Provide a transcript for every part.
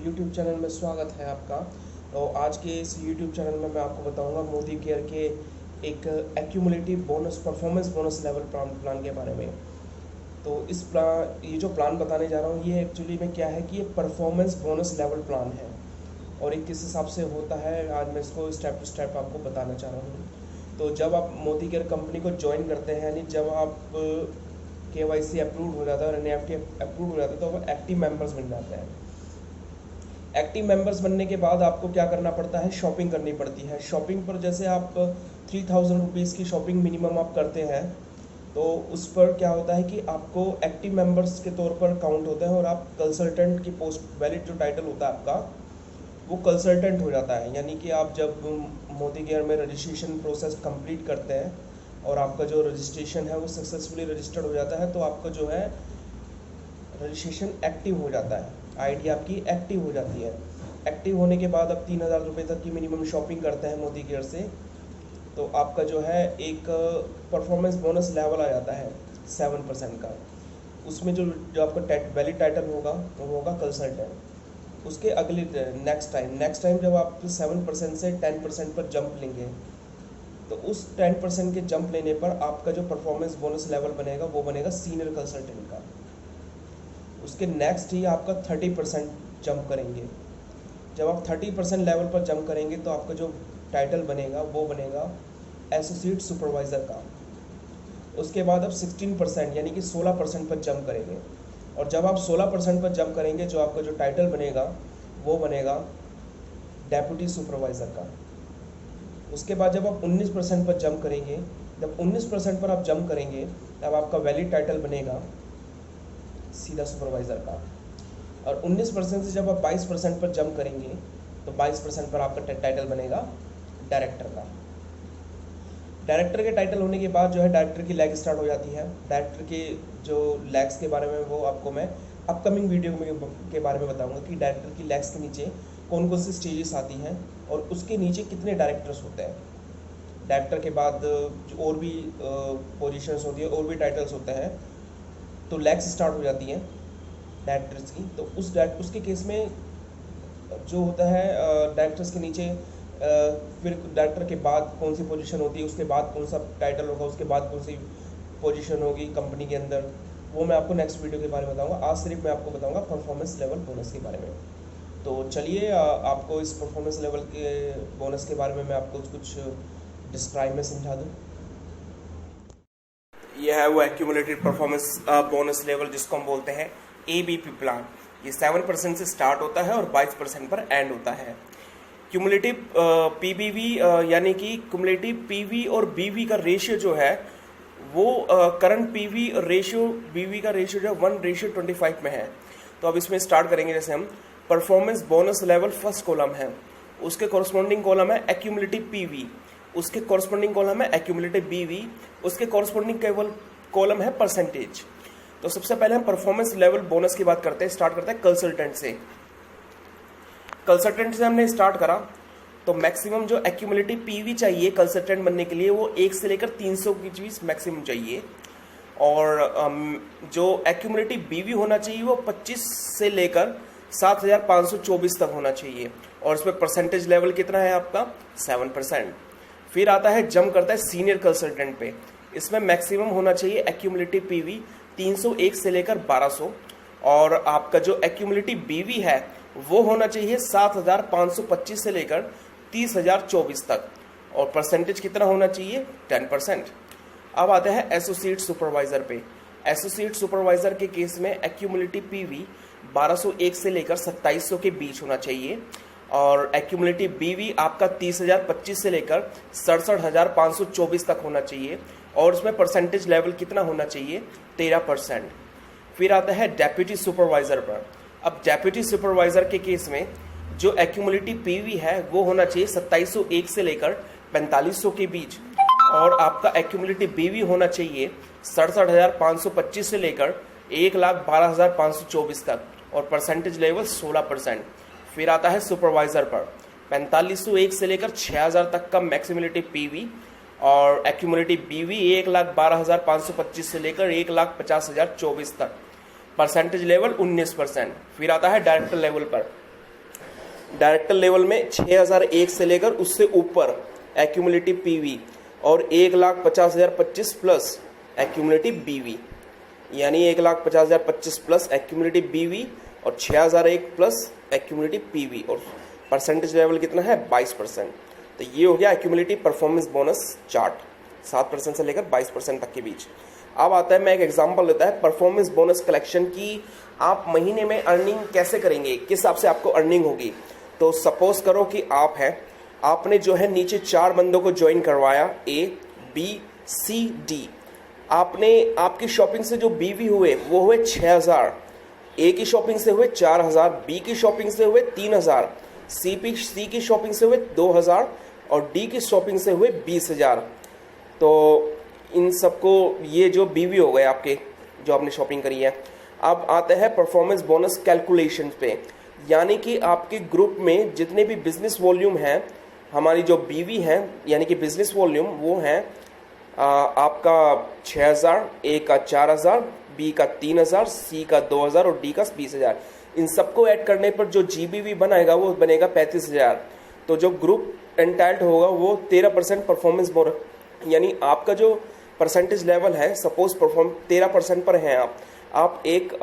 YouTube channel में स्वागत है आपका। तो आज के इस YouTube चैनल में मैं आपको बताऊंगा मोदी केयर के एक accumulative bonus performance bonus level plan के बारे में। तो ये जो प्लान बताने जा रहा हूँ ये एक्चुअली में क्या है कि ये परफॉर्मेंस बोनस लेवल प्लान है और ये किस हिसाब से होता है आज मैं इसको स्टेप टू स्टेप आपको बताना चाह रहा हूँ। तो जब आप मोदी केयर कंपनी को ज्वाइन करते हैं यानी जब आप KYC अप्रूव हो जाता है और NEFT अप्रूव हो जाता है तो वो एक्टिव मेंबर्स बन जाते हैं। एक्टिव मेंबर्स बनने के बाद आपको क्या करना पड़ता है, शॉपिंग करनी पड़ती है। शॉपिंग पर जैसे आप 3000 रुपीज़ की शॉपिंग मिनिमम आप करते हैं तो उस पर क्या होता है कि आपको एक्टिव मेंबर्स के तौर पर काउंट होते हैं और आप कंसल्टेंट की पोस्ट वैलिड जो टाइटल होता है आपका वो कंसल्टेंट हो जाता है। यानी कि आप जब मोदी केयर में रजिस्ट्रेशन प्रोसेस कंप्लीट करते हैं और आपका जो रजिस्ट्रेशन है वो सक्सेसफुली रजिस्टर्ड हो जाता है तो आपका जो है रजिस्ट्रेशन एक्टिव हो जाता है, आईडी आपकी एक्टिव हो जाती है। एक्टिव होने के बाद अब 3000 रुपये तक की मिनिमम शॉपिंग करते हैं मोदी केयर से तो आपका जो है एक परफॉर्मेंस बोनस लेवल आ जाता है 7% का। उसमें जो आपका वैलिड टाइटल होगा वो होगा कंसल्टेंट। उसके अगले नेक्स्ट टाइम जब आप 7% से 10% पर जंप लेंगे तो उस 10% के जंप लेने पर आपका जो परफॉर्मेंस बोनस लेवल बनेगा वो बनेगा सीनियर कंसल्टेंट का। उसके नेक्स्ट ही आपका 30% जंप करेंगे। जब आप 30% लेवल पर जंप करेंगे तो आपका जो टाइटल बनेगा वो बनेगा एसोसिएट सुपरवाइज़र का। उसके बाद आप 16% यानी कि 16% पर जंप करेंगे और जब आप 16% पर जंप करेंगे जो आपका जो टाइटल बनेगा वो बनेगा डेप्यूटी सुपरवाइज़र का। उसके बाद जब आप 19% पर जंप करेंगे, जब 19% पर आप जंप करेंगे तब आपका वैलिड टाइटल बनेगा सीधा सुपरवाइज़र का। और 19% से जब आप 22% पर जंप करेंगे तो 22% पर आपका टाइटल बनेगा डायरेक्टर का। डायरेक्टर के टाइटल होने के बाद जो है डायरेक्टर की लैग स्टार्ट हो जाती है। डायरेक्टर के जो लैग्स के बारे में वो आपको मैं अपकमिंग वीडियो के बारे में बताऊंगा कि डायरेक्टर की लैग्स के नीचे कौन कौन सी स्टेजेस आती हैं और उसके नीचे कितने डायरेक्टर्स होते हैं। डायरेक्टर के बाद और भी पोजीशंस होती है और भी टाइटल्स होते हैं तो लैग्स स्टार्ट हो जाती हैं डायरेक्टर्स की। तो उसके केस में जो होता है डायरेक्टर्स के नीचे फिर डायरेक्टर के बाद कौन सी पोजीशन होती है, उसके बाद कौन सा टाइटल होगा, उसके बाद कौन सी पोजीशन होगी कंपनी के अंदर, वो मैं आपको नेक्स्ट वीडियो के बारे में बताऊंगा। आज सिर्फ मैं आपको बताऊंगा परफॉर्मेंस लेवल बोनस के बारे में। तो चलिए आपको इस परफॉर्मेंस लेवल के बोनस के बारे में मैं आपको कुछ डिस्क्राइब में समझा दूँ। यह है वो एक्यूमुलेटेड परफॉर्मेंस बोनस लेवल जिसको हम बोलते हैं ABP प्लान। ये 7% से स्टार्ट होता है और 22% पर एंड होता है। क्यूमुलेटिव PBV यानी कि क्यूमुलेटिव PV और BV का रेशियो जो है वो करंट PV रेशियो BV का रेशियो जो है 1:25 में है। तो अब इसमें स्टार्ट करेंगे। जैसे हम performance bonus level first column है, उसके कॉरस्पॉन्डिंग कॉलम है एक्यूमुलेटिव PV, उसके कॉरस्पॉन्डिंग कॉलम है एक्यूमुलेटिव BV, उसके कॉरस्पॉन्डिंग केवल कॉलम है परसेंटेज। तो सबसे पहले हम परफॉर्मेंस लेवल बोनस की बात करते हैं। स्टार्ट करते हैं कंसल्टेंट से। कंसल्टेंट से हमने स्टार्ट करा तो मैक्सिमम जो एक्यूमुलेटिव PV चाहिए कंसल्टेंट बनने के लिए वो 1 से लेकर 300 के बीच मैक्सिमम चाहिए और जो एक्यूमुलेटिव BV होना चाहिए वो 25 से लेकर 7524 तक होना चाहिए और इसमें परसेंटेज लेवल कितना है आपका 7%। फिर आता है जंप करता है सीनियर कंसल्टेंट पे। इसमें मैक्सिमम होना चाहिए एक्यूमुलेटिव PV 301 से लेकर 1200 और आपका जो एक्यूमुलेटिव BV है वो होना चाहिए 7525 से लेकर 30024 तक और परसेंटेज कितना होना चाहिए 10%। अब आते हैं एसोसिएट सुपरवाइजर पे। एसोसिएट सुपरवाइजर के केस में एक्यूमुलेटिव PV 1201 से लेकर 2700 के बीच होना चाहिए और एक्यूमुलेटिव BV आपका 30025 से लेकर 67524 तक होना चाहिए और उसमें परसेंटेज लेवल कितना होना चाहिए 13%। फिर आता है डेप्यूटी सुपरवाइजर पर। अब डेप्यूटी सुपरवाइजर के केस में जो एक्यूमुलेटिव PV है वो होना चाहिए 2701 से लेकर 4500 के बीच और आपका एक्यूमुलेटिव BV होना चाहिए 67525 से लेकर 1,12,524 तक और परसेंटेज लेवल 16%। फिर आता है सुपरवाइजर पर 4501 से लेकर 6000 तक का मैक्सिमलिटी PV और एक्यूमुलेटिव BV 1,12,525 से लेकर 1,50,024 तक, परसेंटेज लेवल 19%। फिर आता है डायरेक्टर लेवल पर डायरेक्टर लेवल में 6001 से लेकर उससे ऊपर एक्यूमुलेटिव पीवी और 1,50,025 प्लस एक्यूमुलेटिव बीवी, यानी 1,50,025 प्लस एक्यूमुलेटिव बीवी और 6001 प्लस एक्यूमुलेटिव पीवी, और परसेंटेज लेवल कितना है 22%। तो ये हो गया एक्यूमुलेटिव परफॉर्मेंस बोनस चार्ट, 7% से लेकर 22% तक के बीच। अब आता है, मैं एक एग्जांपल लेता है परफॉर्मेंस बोनस कलेक्शन की। आप महीने में अर्निंग कैसे करेंगे, किस हिसाब से आपको अर्निंग होगी। तो सपोज करो कि आप हैं, आपने जो है नीचे 4 बंदों को ज्वाइन करवाया, A, B, C, D। आपने आपकी शॉपिंग से जो बीवी हुए वो हुए 6000, A की शॉपिंग से हुए 4000, B की शॉपिंग से हुए 3000, C की शॉपिंग से हुए 2000 और D की शॉपिंग से हुए 20,000। तो इन सबको ये जो बीवी हो गए आपके जो आपने शॉपिंग करी है। अब आते हैं परफॉर्मेंस बोनस कैलकुलेशन पे, यानी कि आपके ग्रुप में जितने भी बिजनेस वॉल्यूम हैं, हमारी जो बीवी हैं यानी कि बिजनेस वॉल्यूम वो हैं आपका 6000, A का 4000, B का 3000, C का 2000 और D का 20,000। इन सबको ऐड करने पर जो GBV बनाएगा वो बनेगा 35,000। तो जो ग्रुप एंटाइल्ड होगा वो 13% परफॉर्मेंस बोनस, यानी आपका जो परसेंटेज लेवल है, सपोज परफॉर्म 13% पर हैं आप एक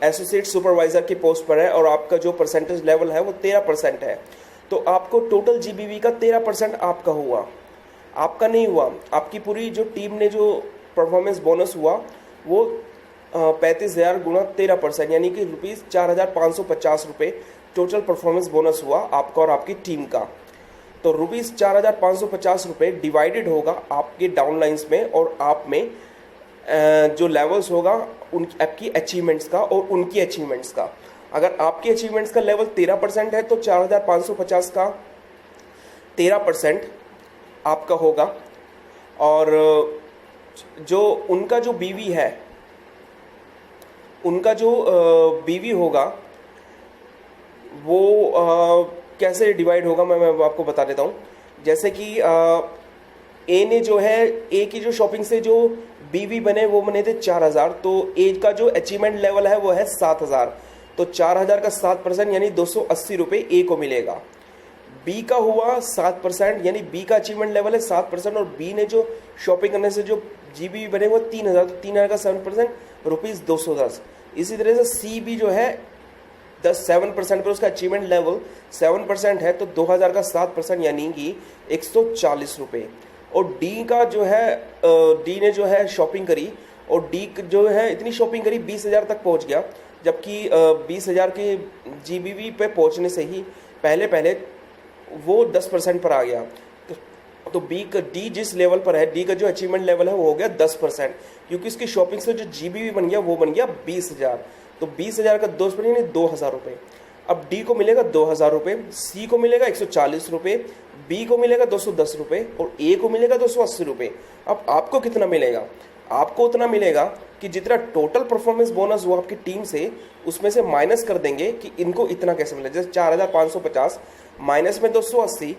एसोसिएट सुपरवाइजर की पोस्ट पर है और आपका जो परसेंटेज लेवल है वो 13% है, तो आपको टोटल GBV का 13% आपका हुआ, आपका नहीं हुआ। आपकी पूरी जो टीम ने जो परफॉर्मेंस बोनस हुआ वो 35,000 गुणा 13%, यानी कि ₹4,550 टोटल परफॉर्मेंस बोनस हुआ आपका और आपकी टीम का। तो ₹4,550 डिवाइडेड होगा आपके डाउनलाइंस में और आप में जो लेवल्स होगा उन आपकी अचीवमेंट्स का और उनकी अचीवमेंट्स का। अगर आपकी अचीवमेंट्स का लेवल 13% है तो 4,550 का 13% आपका होगा, और जो उनका जो बीवी है, उनका जो बीवी होगा वो कैसे डिवाइड होगा मैं आपको बता देता हूँ। जैसे कि ए ने जो है, ए की जो शॉपिंग से जो बीवी बने वो बने थे 4000, तो ए का जो अचीवमेंट लेवल है वो है 7000, तो 4000 का 7% यानी ₹280 ए को मिलेगा। बी का हुआ 7%, यानी बी का अचीवमेंट लेवल है 7%, और बी ने जो शॉपिंग करने से जो जीबी बने वो 3000, तो 3000 का 7% ₹210। इसी तरह से सी भी जो है 7% पर उसका अचीवमेंट लेवल 7% है, तो 2000 का 7% यानी कि ₹140। और डी का जो है, डी ने जो है शॉपिंग करी और डी जो है इतनी शॉपिंग करी 20,000 तक पहुंच गया, जबकि 20,000 के जीबीवी पे पहुंचने से ही पहले वो 10% पर आ गया। तो डी जिस लेवल पर है, डी का जो अचीवमेंट लेवल है वो हो गया 10%, क्योंकि उसकी शॉपिंग से जो जीबीवी बन गया वो बन गया 20,000। तो 20,000 का 2% यानी ₹2,000। अब डी को मिलेगा ₹2,000, सी को मिलेगा ₹140, बी को मिलेगा ₹210 और ए को मिलेगा ₹280। अब आपको कितना मिलेगा? आपको उतना मिलेगा कि जितना टोटल परफॉर्मेंस बोनस हुआ आपकी टीम से, उसमें से माइनस कर देंगे कि इनको इतना कैसे मिला। जैसे 4,550 माइनस में 280,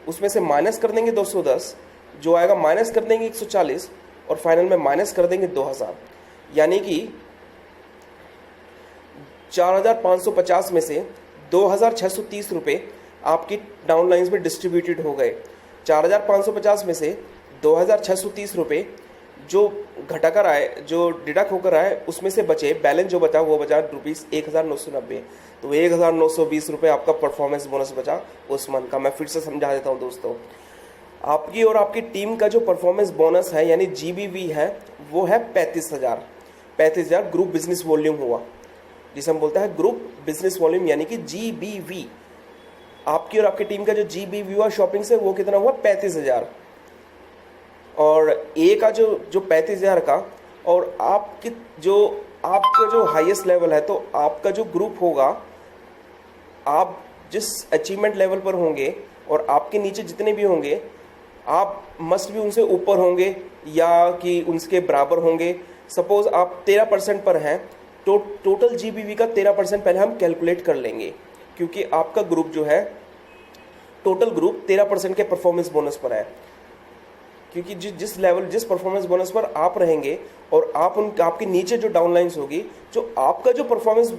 उसमें से माइनस कर देंगे 210, जो आएगा माइनस कर देंगे 140 और फाइनल में माइनस कर देंगे 2000, यानी कि 4,550 में से ₹2,630 आपकी डाउनलाइंस में डिस्ट्रीब्यूटेड हो गए। 4,550 में से ₹2,630 जो घटाकर आए, जो डिडक्ट होकर आए, उसमें से बचे, बैलेंस जो बचा वो बचा ₹1,990। तो ₹1,920 आपका परफॉर्मेंस बोनस बचा उस मंथ का। मैं फिर से समझा देता हूँ दोस्तों, आपकी और आपकी टीम का जो परफॉर्मेंस बोनस है यानी जीबीवी है वो है 35,000 ग्रुप बिजनेस वॉल्यूम हुआ, जिसे हम बोलते हैं ग्रुप बिजनेस वॉल्यूम यानी कि जीबीवी। आपकी और आपकी टीम का जो जीबीवी हुआ शॉपिंग से वो कितना हुआ 35,000, और ए का जो 35,000 का, और आपका जो हाईएस्ट लेवल है, तो आपका जो ग्रुप होगा, आप जिस अचीवमेंट लेवल पर होंगे और आपके नीचे जितने भी होंगे, आप मस्ट भी उनसे ऊपर होंगे या कि उनके बराबर होंगे। सपोज आप 13% पर हैं तो टोटल जीबीवी का 13% पहले हम कैलकुलेट कर लेंगे, क्योंकि आपका ग्रुप जो है, टोटल ग्रुप 13% के परफॉर्मेंस बोनस पर है। क्योंकि जिस परफॉर्मेंस बोनस पर आप रहेंगे और आपके नीचे जो डाउनलाइंस होगी, जो आपका जो परफॉर्मेंस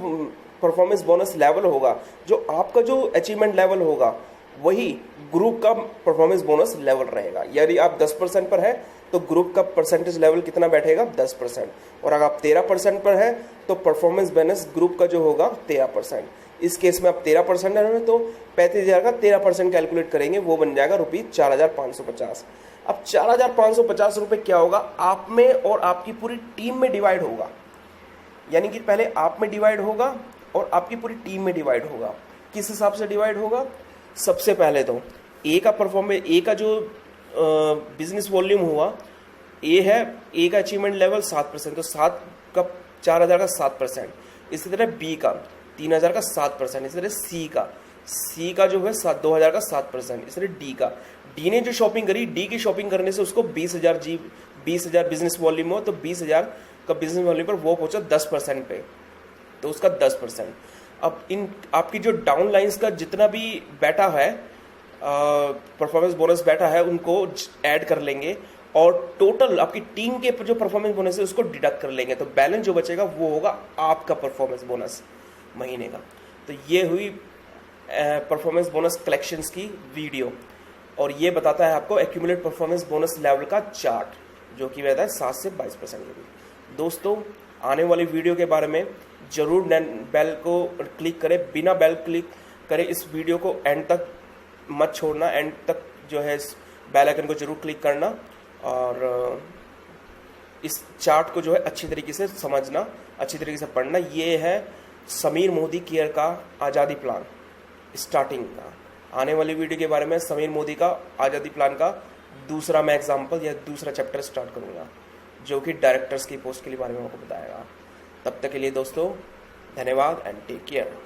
परफॉर्मेंस बोनस लेवल होगा, जो आपका जो अचीवमेंट लेवल होगा वही ग्रुप का परफॉर्मेंस बोनस लेवल रहेगा। यदि आप 10% पर है तो ग्रुप का परसेंटेज लेवल कितना बैठेगा, 10%। और अगर आप 13% पर है तो परफॉर्मेंस बोनस ग्रुप का जो होगा 13%। इस केस में आप 13% है तो 35,000 का 13% कैलकुलेट करेंगे, वो बन जाएगा ₹4,550। अब 4,550 रुपये क्या होगा, आप में और आपकी पूरी टीम में डिवाइड होगा। यानी कि पहले आप में डिवाइड होगा और आपकी पूरी टीम में डिवाइड होगा। किस हिसाब से डिवाइड होगा, सबसे पहले तो ए का परफॉर्मेंस, ए का जो बिजनेस वॉल्यूम हुआ, ए है, ए का अचीवमेंट लेवल 7%, तो 7 का 4,000 का 7%। इसी तरह बी का 3,000 का 7%। इसी तरह सी का जो है 2,000 का 7%। इस तरह डी ने जो शॉपिंग करी, डी की शॉपिंग करने से उसको 20,000 बिजनेस वॉल्यूम हो, तो 20,000 का बिजनेस वॉल्यूम पर वो पहुंचा 10% पे, तो उसका 10%। अब इन आपकी जो डाउन लाइंस का जितना भी बैठा है परफॉर्मेंस बोनस बैठा है उनको ऐड कर लेंगे और टोटल आपकी टीम के जो परफॉर्मेंस बोनस है उसको डिडक्ट कर लेंगे, तो बैलेंस जो बचेगा वो होगा आपका परफॉर्मेंस बोनस महीने का। तो ये हुई परफॉर्मेंस बोनस कलेक्शंस की वीडियो, और ये बताता है आपको एक्यूमुलेट परफॉर्मेंस बोनस लेवल का चार्ट, जो कि रहता है 7 से 22% के भी। दोस्तों, आने वाली वीडियो के बारे में जरूर बेल को क्लिक करें, बिना बेल क्लिक करें इस वीडियो को एंड तक मत छोड़ना, एंड तक जो है इस बेल आइकन को जरूर क्लिक करना, और इस चार्ट को जो है अच्छी तरीके से समझना, अच्छी तरीके से पढ़ना। ये है समीर मोदी केयर का आज़ादी प्लान स्टार्टिंग का। आने वाली वीडियो के बारे में समीर मोदी का आज़ादी प्लान का दूसरा मैं एग्जाम्पल या दूसरा चैप्टर स्टार्ट करूँगा, जो कि डायरेक्टर्स की पोस्ट के लिए बारे में आपको बताएगा। तब तक के लिए दोस्तों धन्यवाद एंड टेक केयर।